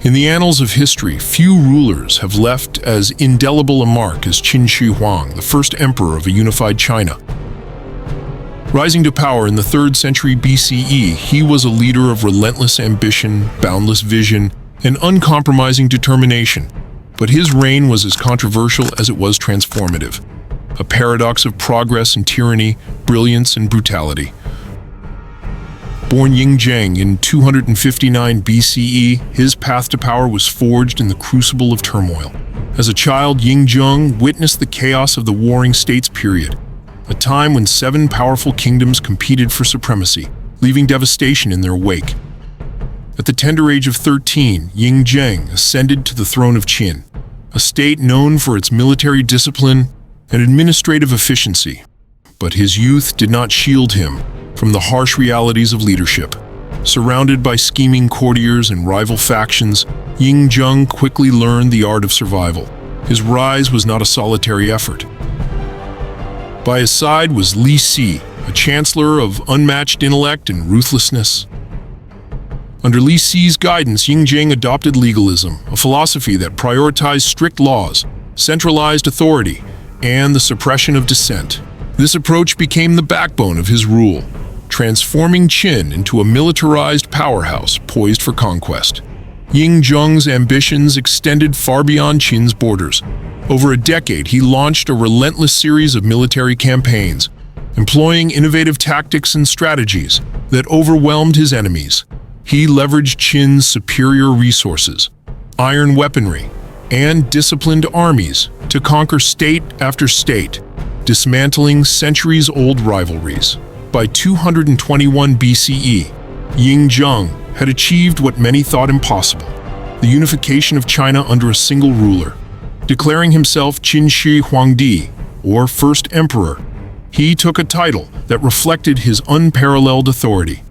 In the annals of history, few rulers have left as indelible a mark as Qin Shi Huang, the first emperor of a unified China. Rising to power in the 3rd century BCE, he was a leader of relentless ambition, boundless vision, and uncompromising determination. But his reign was as controversial as it was transformative, a paradox of progress and tyranny, brilliance and brutality. Born Yin Zheng in 259 BCE, his path to power was forged in the crucible of turmoil. As a child, Yin Zheng witnessed the chaos of the Warring States period, a time when 7 powerful kingdoms competed for supremacy, leaving devastation in their wake. At the tender age of 13, Yin Zheng ascended to the throne of Qin, a state known for its military discipline and administrative efficiency. But his youth did not shield him from the harsh realities of leadership. Surrounded by scheming courtiers and rival factions, Yin Zheng quickly learned the art of survival. His rise was not a solitary effort. By his side was Li Si, a chancellor of unmatched intellect and ruthlessness. Under Li Si's guidance, Yin Zheng adopted legalism, a philosophy that prioritized strict laws, centralized authority, and the suppression of dissent. This approach became the backbone of his rule, transforming Qin into a militarized powerhouse poised for conquest. Yin Zheng's ambitions extended far beyond Qin's borders. Over a decade, he launched a relentless series of military campaigns, employing innovative tactics and strategies that overwhelmed his enemies. He leveraged Qin's superior resources, iron weaponry, and disciplined armies to conquer state after state, dismantling centuries-old rivalries. By 221 BCE, Yin Zheng had achieved what many thought impossible: the unification of China under a single ruler. Declaring himself Qin Shi Huang, or First Emperor, he took a title that reflected his unparalleled authority.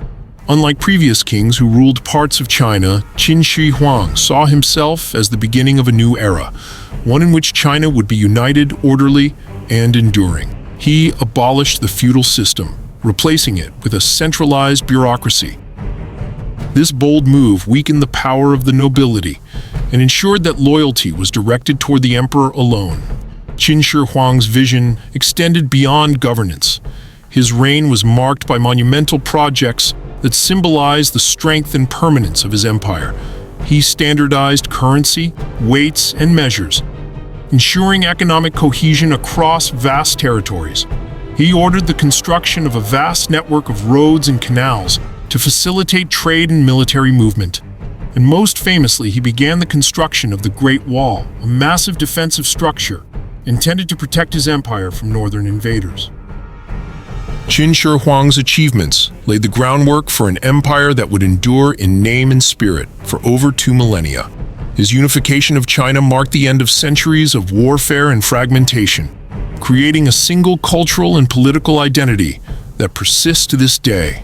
Unlike previous kings who ruled parts of China, Qin Shi Huang saw himself as the beginning of a new era, one in which China would be united, orderly, and enduring. He abolished the feudal system, replacing it with a centralized bureaucracy. This bold move weakened the power of the nobility and ensured that loyalty was directed toward the emperor alone. Qin Shi Huang's vision extended beyond governance. His reign was marked by monumental projects that symbolized the strength and permanence of his empire. He standardized currency, weights, and measures, ensuring economic cohesion across vast territories. He ordered the construction of a vast network of roads and canals to facilitate trade and military movement. And most famously, he began the construction of the Great Wall, a massive defensive structure intended to protect his empire from northern invaders. Qin Shi Huang's achievements laid the groundwork for an empire that would endure in name and spirit for over 2 millennia. His unification of China marked the end of centuries of warfare and fragmentation, creating a single cultural and political identity that persists to this day.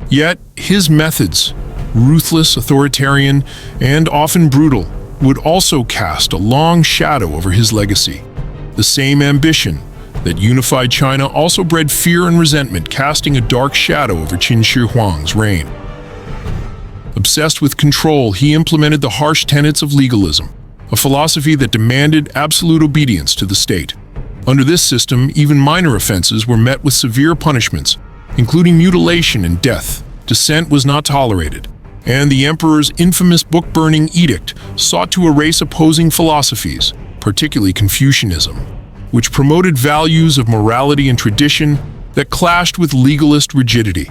Yet, his methods, ruthless, authoritarian, and often brutal, would also cast a long shadow over his legacy. The same ambition that unified China also bred fear and resentment, casting a dark shadow over Qin Shi Huang's reign. Obsessed with control, he implemented the harsh tenets of legalism, a philosophy that demanded absolute obedience to the state. Under this system, even minor offenses were met with severe punishments, including mutilation and death. Dissent was not tolerated, and the emperor's infamous book-burning edict sought to erase opposing philosophies, particularly Confucianism, which promoted values of morality and tradition that clashed with legalist rigidity.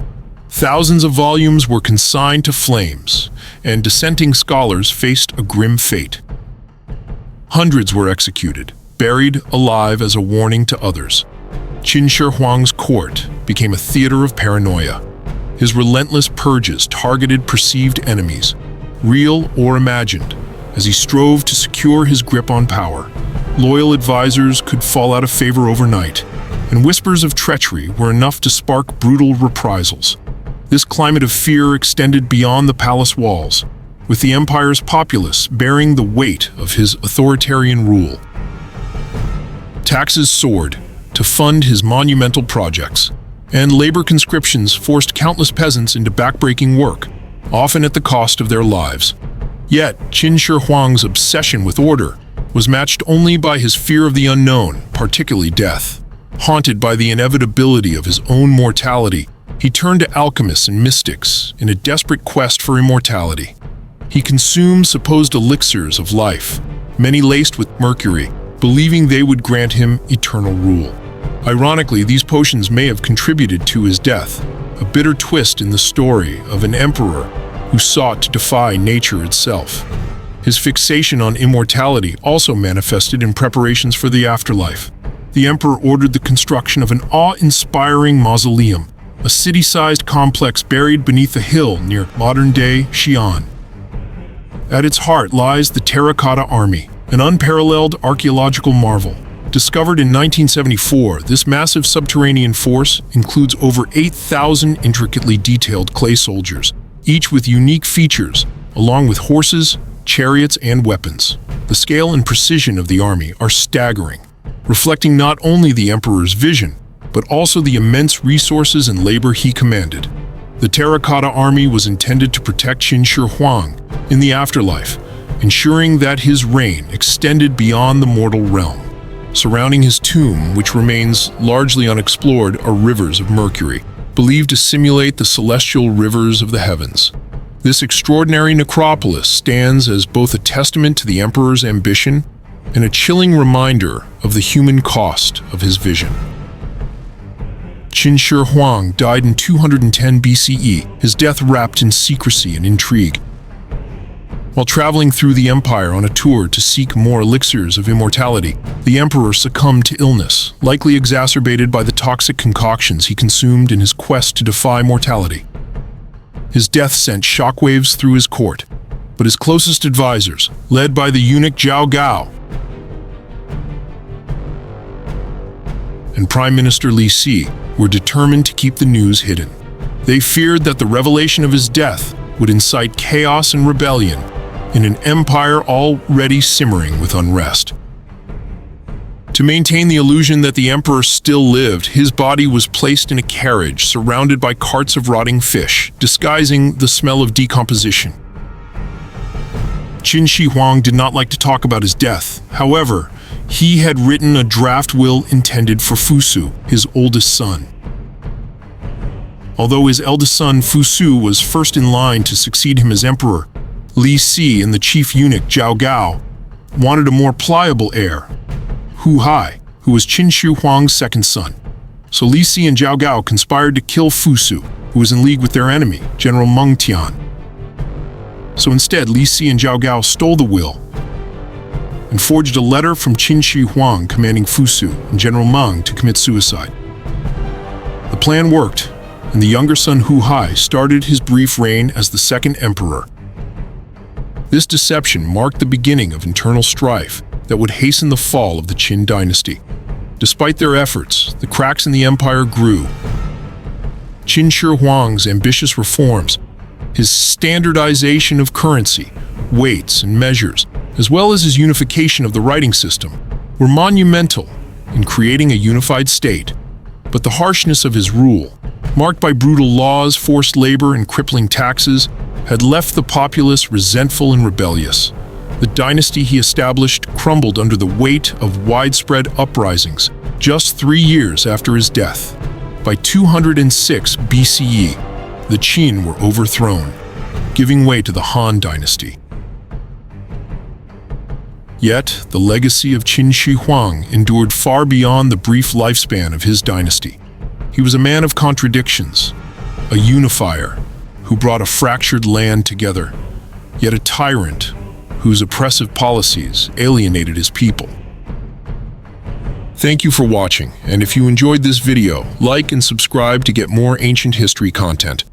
Thousands of volumes were consigned to flames, and dissenting scholars faced a grim fate. Hundreds were executed, buried alive as a warning to others. Qin Shi Huang's court became a theater of paranoia. His relentless purges targeted perceived enemies, real or imagined, as he strove to secure his grip on power. Loyal advisors could fall out of favor overnight, and whispers of treachery were enough to spark brutal reprisals. This climate of fear extended beyond the palace walls, with the empire's populace bearing the weight of his authoritarian rule. Taxes soared to fund his monumental projects, and labor conscriptions forced countless peasants into backbreaking work, often at the cost of their lives. Yet, Qin Shi Huang's obsession with order was matched only by his fear of the unknown, particularly death. Haunted by the inevitability of his own mortality, he turned to alchemists and mystics in a desperate quest for immortality. He consumed supposed elixirs of life, many laced with mercury, believing they would grant him eternal rule. Ironically, these potions may have contributed to his death, a bitter twist in the story of an emperor who sought to defy nature itself. His fixation on immortality also manifested in preparations for the afterlife. The emperor ordered the construction of an awe-inspiring mausoleum, a city-sized complex buried beneath a hill near modern-day Xi'an. At its heart lies the Terracotta Army, an unparalleled archaeological marvel. Discovered in 1974, this massive subterranean force includes over 8,000 intricately detailed clay soldiers, each with unique features, along with horses, chariots, and weapons. The scale and precision of the army are staggering, reflecting not only the emperor's vision, but also the immense resources and labor he commanded. The Terracotta Army was intended to protect Qin Shi Huang in the afterlife, ensuring that his reign extended beyond the mortal realm. Surrounding his tomb, which remains largely unexplored, are rivers of mercury, believed to simulate the celestial rivers of the heavens. This extraordinary necropolis stands as both a testament to the emperor's ambition and a chilling reminder of the human cost of his vision. Qin Shi Huang died in 210 BCE, his death wrapped in secrecy and intrigue. While traveling through the empire on a tour to seek more elixirs of immortality, the emperor succumbed to illness, likely exacerbated by the toxic concoctions he consumed in his quest to defy mortality. His death sent shockwaves through his court, but his closest advisors, led by the eunuch Zhao Gao and Prime Minister Li Si, were determined to keep the news hidden. They feared that the revelation of his death would incite chaos and rebellion in an empire already simmering with unrest. To maintain the illusion that the emperor still lived, his body was placed in a carriage surrounded by carts of rotting fish, disguising the smell of decomposition. Qin Shi Huang did not like to talk about his death. However, he had written a draft will intended for Fusu, his oldest son. Although his eldest son Fusu was first in line to succeed him as emperor, Li Si and the chief eunuch Zhao Gao wanted a more pliable heir, Hu Hai, who was Qin Shi Huang's second son. So Li Si and Zhao Gao conspired to kill Fusu, who was in league with their enemy, General Meng Tian. So instead, Li Si and Zhao Gao stole the will and forged a letter from Qin Shi Huang commanding Fusu and General Meng to commit suicide. The plan worked, and the younger son Hu Hai started his brief reign as the second emperor. This deception marked the beginning of internal strife that would hasten the fall of the Qin dynasty. Despite their efforts, the cracks in the empire grew. Qin Shi Huang's ambitious reforms, his standardization of currency, weights, and measures, as well as his unification of the writing system, were monumental in creating a unified state. But the harshness of his rule, marked by brutal laws, forced labor, and crippling taxes, had left the populace resentful and rebellious. The dynasty he established crumbled under the weight of widespread uprisings just 3 years after his death. By 206 BCE, the Qin were overthrown, giving way to the Han dynasty. Yet, the legacy of Qin Shi Huang endured far beyond the brief lifespan of his dynasty. He was a man of contradictions, a unifier who brought a fractured land together, yet a tyrant whose oppressive policies alienated his people. Thank you for watching, and if you enjoyed this video, like and subscribe to get more ancient history content.